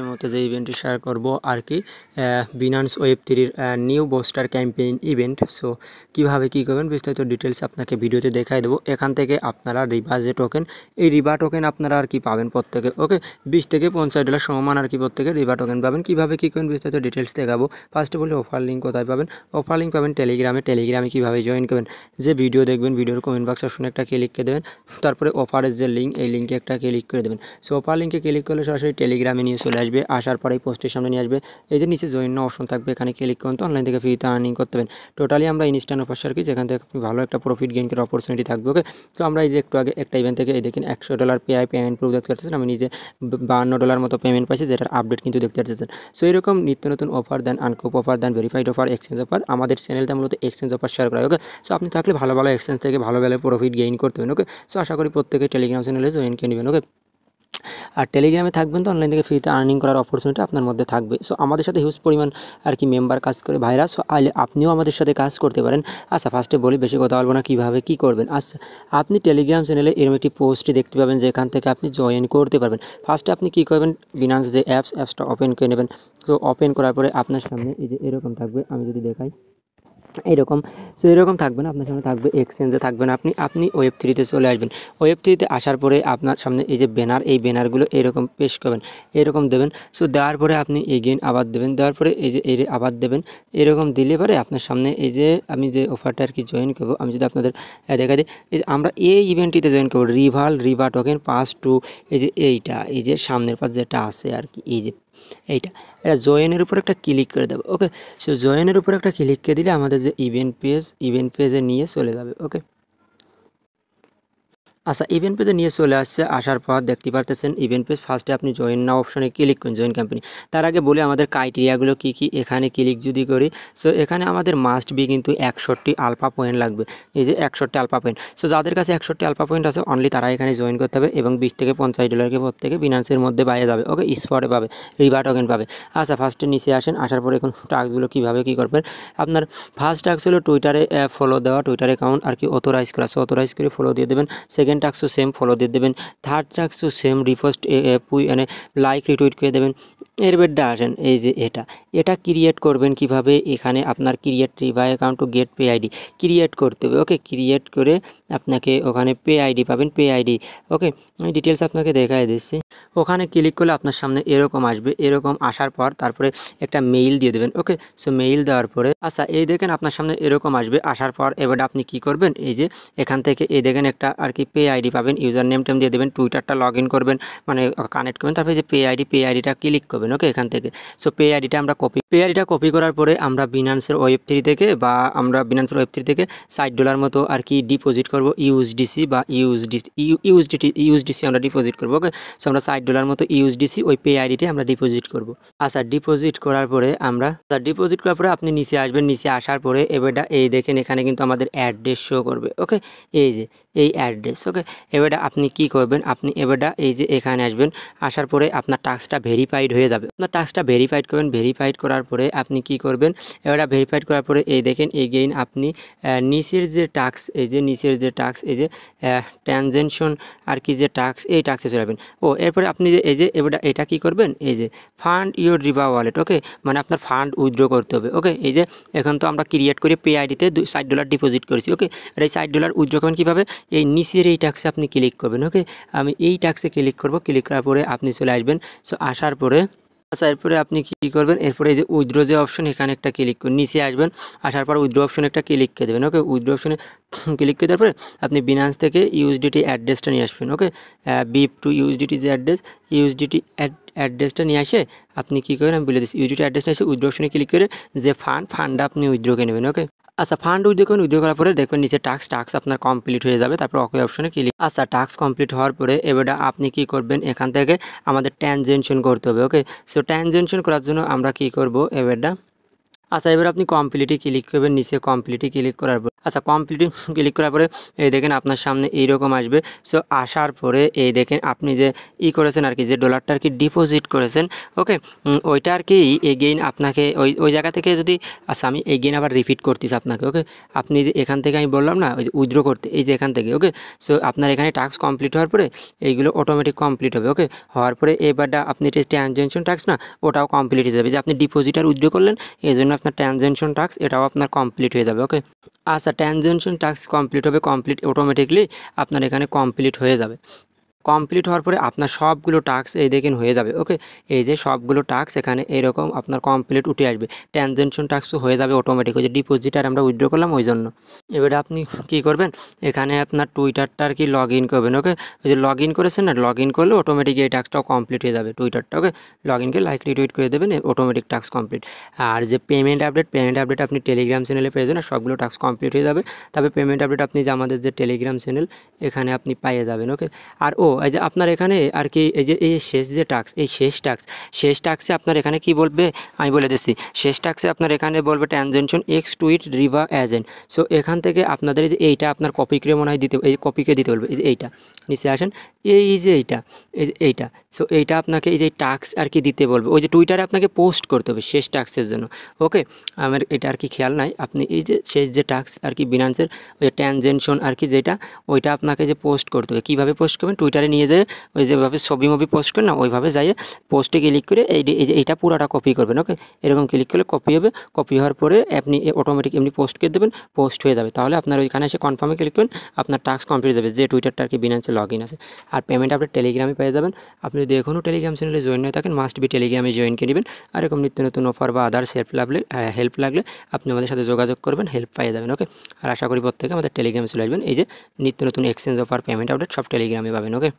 মতো যে ইভেন্টটি শেয়ার করব আর কি বিনান্স ওয়েব3 new booster campaign event. So কীভাবে কী করবেন বিস্তারিত ডিটেলস আপনাকে ভিডিওতে দেখাই দেবো। এখান থেকে আপনারা রিবা যে টোকেন, এই রিবা টোকেন আপনারা আর কি পাবেন প্রত্যেকে। ওকে, $20 থেকে $50 সমমান আর কি প্রত্যেকে রিবা টোকেন পাবেন। কীভাবে কী করবেন বিস্তারিত ডিটেলস দেখাবো। ফার্স্টে বলি অফার লিঙ্ক কোথায় পাবেন। অফার লিঙ্ক পাবেন টেলিগ্রামে কীভাবে জয়েন করবেন। যে ভিডিও দেখবেন ভিডিওর কমেন্ট বক্স অপশনে একটা ক্লিক করে দেবেন, তারপরে অফারের যে লিঙ্ক এই লিঙ্কে একটা ক্লিক করে দেবেন। সো অফার লিঙ্কে ক্লিক করলে সরাসরি টেলিগ্রামে নিয়ে চলে আসবে। আসার পরে পোস্টের সামনে নিয়ে আসবে, এই যে নিচে জয়েন অপশন থাকবে, এখানে ক্লিক করুন। তো অনলাইন থেকে ফ্রিতে আর্নিং করতে পারেন। টোটালি আমরা ইনস্ট্যান্ট অফার শেয়ার করি, যেখান থেকে আপনি ভালো একটা প্রফিট গেইন করার অপরচুনিটি থাকবে। ওকে, তো আমরা এই যে একটু আগে একটা ইভেন্ট থেকে এই দেখেন $100 পেমেন্ট প্রুফ দেখতে পাচ্ছেন। আমি নিজে $52 মতো পেমেন্ট পাইছি, যেটার আপডেট কিন্তু দেখতে পাচ্ছেন। সো এরকম নিত্য নতুন অফার দেন, আনকোপ অফার দেন, ভেরিফাইড অফার, এক্সচেঞ্জ অফার। আমাদের চ্যানেলটা মূলত এক্সচেঞ্জ অফার শেয়ার করা। ওকে, সো আপনি থাকলে ভালো ভালো এক্সচেঞ্জ থেকে ভালো ভালো প্রফিট গেইন করতে পারেন। ওকে, সো আশা করি প্রত্যেকে টেলিগ্রাম চ্যানেলে জয়েন করে নেবেন। ওকে, আর টেলিগ্রামে থাকবেন তো অনলাইন থেকে ফ্রিতে আর্নিং করার অপরচুনিটি আপনার মধ্যে থাকবে। সো আমাদের সাথে হিউজ পরিমাণ আর কি মেম্বার কাজ করে ভাইরা। সো আপনিও আমাদের সাথে কাজ করতে পারেন। আচ্ছা, ফার্স্টে বলি, বেশি কথা বলবো না, কীভাবে কী করবেন। আচ্ছা, আপনি টেলিগ্রাম চ্যানেলে এরকম একটি পোস্টটি দেখতে পাবেন, যেখান থেকে আপনি জয়েন করতে পারবেন। ফার্স্টে আপনি কী করবেন, বিনান্স যে অ্যাপসটা ওপেন করে নেবেন। তো ওপেন করার পরে আপনার সামনে এই যে এরকম থাকবে, আমি যদি দেখাই এইরকম। সো এরকম থাকবে না, আপনার সামনে থাকবে এক্সচেঞ্জে থাকবেন। আপনি ওয়েব3তে চলে আসবেন। ওয়েব3তে আসার পরে আপনার সামনে এই যে ব্যানার, এই ব্যানারগুলো এরকম পেশ করবেন, এরকম দেবেন। সো দেওয়ার পরে আপনি এগেইন আবার দেবেন, দেওয়ার পরে এই যে আবার দেবেন। এরকম দিলে পরে আপনার সামনে এই যে আমি যে অফারটা আর কি জয়েন করবো, আমি যদি আপনাদের দেখা দিই, এই যে আমরা এই ইভেন্টটিতে জয়েন করবো, রিবা টোকেন পাস টু, এই যে এইটা, এই যে সামনের পাশ যেটা আছে আর কি, এই যে এইটা, এটা জয়েনের উপর একটা ক্লিক করে দেবো। ওকে, সো জয়েনের উপর একটা ক্লিক করে দিলে আমাদের যে ইভেন্ট পেজে নিয়ে চলে যাবে। ওকে, আচ্ছা, ইভেন্ট পেজে নিয়ে চলে আসছে। আসার পর দেখতে পারতেছেন ইভেন্ট পেজ। ফার্স্টে আপনি জয়েন নাও অপশনে ক্লিক করুন, জয়েন কোম্পানি। তার আগে বলে আমাদের ক্রাইটেরিয়াগুলো কী কী, এখানে ক্লিক যদি করি, সো এখানে আমাদের মাস্ট বি কিন্তু 61 আলফা পয়েন্ট লাগবে। এই যে 61 আলফা পয়েন্ট। সো যাদের কাছে 61 আলফা পয়েন্ট আছে অনলি তারা এখানে জয়েন করতে হবে, এবং $20 থেকে $50 প্রত্যেকে বিনান্সের মধ্যে বাইরে যাবে। ওকে, স্পটে পাবে, রিবা টোকেন পাবে। আচ্ছা, ফার্স্টে নিচে আসেন। আসার পরে এখন টাস্কগুলো কীভাবে কী করবেন। আপনার ফার্স্ট টাস্ক হলো টুইটারে ফলো দেওয়া, টুইটার অ্যাকাউন্ট আর কি অথরাইজ করা। সো অথরাইজ করে ফলো দিয়ে দেবেন। সেকেন্ড টাস্কও সেম, ফলো দিয়ে দেবেন। থার্ড টাস্কও সেম, রিপোস্ট মানে লাইক রিটুইট করে দেবেন। এর বেডটা আসেন, এই যে এটা ক্রিয়েট করবেন কিভাবে। এখানে আপনার create Rewa account to get pay ID create করতে হবে। ওকে, ক্রিয়েট করে আপনাকে ওখানে পে আইডি পাবেন, পে আইডি। ওকে, আমি ডিটেলস আপনাকে দেখাই দিচ্ছি। ওখানে ক্লিক করলে আপনার সামনে এরকম আসবে। এরকম আসার পর তারপরে একটা মেইল দিয়ে দেবেন। ওকে, সো মেইল দেওয়ার পরে আচ্ছা, এই দেখেন আপনার সামনে এরকম আসবে। আসার পর এবার আপনি কি করবেন, এই যে এখান থেকে এই দেখেন একটা আর কি পে আইডি পাবেন। ইউজার নেম টেম দিয়ে দেবেন, টুইটারটা লগ ইন করবেন, মানে কানেক্ট করবেন। তারপরে যে পে আইডিটা ক্লিক করবেন। ওকে, এখান থেকে সো পে আইডিটা কপি করার পরে আমরা বিনান্সের ওয়েব3 থেকে $60 মতো আর কি ডিপোজিট করব, ইউএসডিসি বা ইউএসডিটি আমরা ডিপোজিট করবো। ওকে, সো আমরা $60 মতো ইউএসডিসি ওই পে আইডিতে আমরা ডিপোজিট করব। আচ্ছা, ডিপোজিট করার পরে আপনি নিচে আসবেন। নিচে আসার পরে এবারটা এই দেখেন, এখানে কিন্তু আমাদের অ্যাড্রেস শো করবে। ওকে, এই যে এই অ্যাড্রেস। ওকে, এবারটা আপনি কি করবেন, আপনি এবারটা এই যে এখানে আসবেন। আসার পরে আপনার টাস্কটা ভেরিফাইড হয়ে যাবে। আপনার টাস্কটা ভেরিফাইড করবেন। ভেরিফাইড করার পরে আপনি কি করবেন, এবারটা ভেরিফাইড করার পরে এই দেখেন এগেইন আপনি নিচের যে টাস্ক, এই যে ট্রানজ্যাকশন আর কি যে টাস্ক, এই টাস্কে চলে যাবেন। এরপরে আপনি যে এই যে এবারটা এটা কি করবেন, এই যে ফান্ড ইউর রিবা ওয়ালেট। ওকে, মানে আপনার ফান্ড উইথড্র করতে হবে। ওকে, এই যে এখন তো আমরা ক্রিয়েট করে পে আইডিতে $60 ডিপোজিট করেছি। ওকে, আর এই $60 উইথড্র করবেন কীভাবে, এই নিচের এই টাস্কে আপনি ক্লিক করবেন। ওকে, আমি এই টাস্কে ক্লিক করব। ক্লিক করার পরে আপনি চলে আসবেন। সো আসার পরে আচ্ছা, এরপরে আপনি কী করবেন, এরপরে এই যে উইথড্র যে অপশন, এখানে একটা ক্লিক করুন। নিচে আসবেন। আসার পর উইথড্র অপশনে একটা ক্লিক করে দেবেন। ওকে, উইথড্র অপশনে ক্লিক করে দেওয়ার পরে আপনি বিনান্স থেকে ইউএসডিটি অ্যাড্রেসটা নিয়ে আসবেন। ওকে, বিপ টু ইউএসডিটি যে ইউএসডিটি অ্যাড্রেসটা নিয়ে আসে আপনি কী করেন, আমি বলে দিচ্ছি। ইউএসডিটি অ্যাড্রেসটা এসে উইথড্র অপশনে ক্লিক করে যে ফান্ডটা আপনি উইথড্র করে নেবেন। ওকে, আচ্ছা, ফান্ড উইথড্র করার পরে দেখবেন নিচে টাস্ক আপনার কমপ্লিট হয়ে যাবে। তারপর ওকে অপশনে ক্লিক। আচ্ছা, টাস্ক কমপ্লিট হওয়ার পরে এবার আপনি কি করবেন, এখান থেকে আমাদের ট্রানজ্যাকশন করতে হবে। ওকে, সো ট্রানজ্যাকশন করার জন্য আমরা কি করব এবারটা, আচ্ছা, এবার আপনি কমপ্লিটে ক্লিক করবেন। নিচে কমপ্লিটে ক্লিক করার পর আচ্ছা, কমপ্লিটে ক্লিক করার পরে এই দেখেন আপনার সামনে এইরকম আসবে। সো আসার পরে এই দেখেন আপনি যে করেছেন আর কি, যে ডলারটা আর কি ডিপোজিট করেছেন, ওকে, ওইটা আর কি এগেইন আপনাকে ওই ওই জায়গা থেকে যদি, আচ্ছা আমি এগেইন আবার রিপিট করতেছি আপনাকে, ওকে। আপনি যে এখান থেকে আমি বললাম না ওই যে উইথড্র করতে, এই যে এখান থেকে, ওকে। সো আপনার এখানে টাস্ক কমপ্লিট হওয়ার পরে এইগুলো অটোমেটিক কমপ্লিট হবে, ওকে। হওয়ার পরে এবারটা আপনি যে ট্রানজ্যাকশন টাস্ক না, ওটাও কমপ্লিট হয়ে যাবে। যে আপনি ডিপোজিট আর উইথড্র করলেন, এই জন্য আপনার ট্রানজ্যাকশন টাস্ক এটাও আপনার কমপ্লিট হয়ে যাবে, ওকে। আচ্ছা, ট্রানজ্যাকশন টাস্ক কমপ্লিট হবে, কমপ্লিট অটোমেটিকলি আপনার এখানে কমপ্লিট হয়ে যাবে। কমপ্লিট হওয়ার পরে আপনার সবগুলো টাস্ক এই দেখেন হয়ে যাবে, ওকে। এই যে সবগুলো টাস্ক এখানে এরকম আপনার কমপ্লিট উঠে আসবে, ট্রানজ্যাকশন টাস্কও হয়ে যাবে অটোমেটিক, ওই যে ডিপোজিট আর আমরা উইথড্র করলাম ওই জন্য। এবারে আপনি কী করবেন, এখানে আপনার টুইটারটা আর কি লগ ইন করবেন, ওকে। ওই যে লগ ইন করেছেন না, লগ ইন করলে অটোমেটিক এই টাস্কটাও কমপ্লিট হয়ে যাবে টুইটারটা, ওকে। লগ ইনকে লাইক রিটুইট করে দেবেন, অটোমেটিক টাস্ক কমপ্লিট। আর যে পেমেন্ট আপডেট আপনি টেলিগ্রাম চ্যানেলে পেয়ে যাবেন, সবগুলো টাস্ক কমপ্লিট হয়ে যাবে। তবে পেমেন্ট আপডেট আপনি যে আমাদের যে টেলিগ্রাম চ্যানেল, এখানে আপনি পেয়ে যাবেন, ওকে। আর এই যে আপনার এখানে আর কি এই যে শেষ যে টাস্ক, এই শেষ টাস্কে আপনার এখানে কি বলবে আমি বলে দিচ্ছি। শেষ টাস্কে আপনার এখানে বলবে transaction x tweet Riva agent. So এখান থেকে আপনাদের এই যে এইটা আপনার কপি করে মনে হয় দিতে, এই কপিকে দিতে বলবে, এই যে এইটা নিচে আসেন, এই যে এইটা। সো এইটা আপনাকে এই যে টাস্ক আর কি দিতে বলবে, ওই যে টুইটারে আপনাকে পোস্ট করতে হবে শেষ টাস্কের জন্য, ওকে। আমার এটা আর কি খেয়াল নাই, আপনি এই যে শেষ যে টাস্ক আর কি বিনান্সের ওই যে ট্রানজ্যাকশন আর কি যেটা, ওইটা আপনাকে যে পোস্ট করতে হবে। কীভাবে পোস্ট করবেন, টুইটারে নিয়ে যেয়ে ওই যেভাবে ছবি পোস্ট করেন না, ওইভাবে যাইয়ে পোস্টে ক্লিক করে এইটা পুরোটা কপি করবেন, ওকে। এরকম ক্লিক করলে কপি হবে, কপি হওয়ার পরে আপনি অটোমেটিক এমনি পোস্ট করে দেবেন, পোস্ট হয়ে যাবে। তাহলে আপনার ওইখানে এসে কনফার্মে ক্লিক করবেন, আপনার টাস্ক কমপ্লিট যাবে, যে টুইটারটা আর কি বিনান্সে লগ ইন আছে। আর পেমেন্ট আপনি টেলিগ্রামে পেয়ে যাবেন। আপনি যদি এখনও টেলিগ্রাম চ্যানেলে জয়েন হয়ে থাকেন, মাস্ট বি টেলিগ্রামে জয়েন করে নেবেন। আর এরকম নিত্য নতুন অফার বা আদার্স হেল্প লাগলে আপনি আমাদের সাথে যোগাযোগ করবেন, হেল্প পেয়ে যাবেন, ওকে। আর আশা করি প্রত্যেকে আমাদের টেলিগ্রামে চলে আসবেন। এই যে নিত্য নতুন এক্সচেঞ্জ অফার, পেমেন্ট আপডেট সব টেলিগ্রামে পাবেন, ওকে।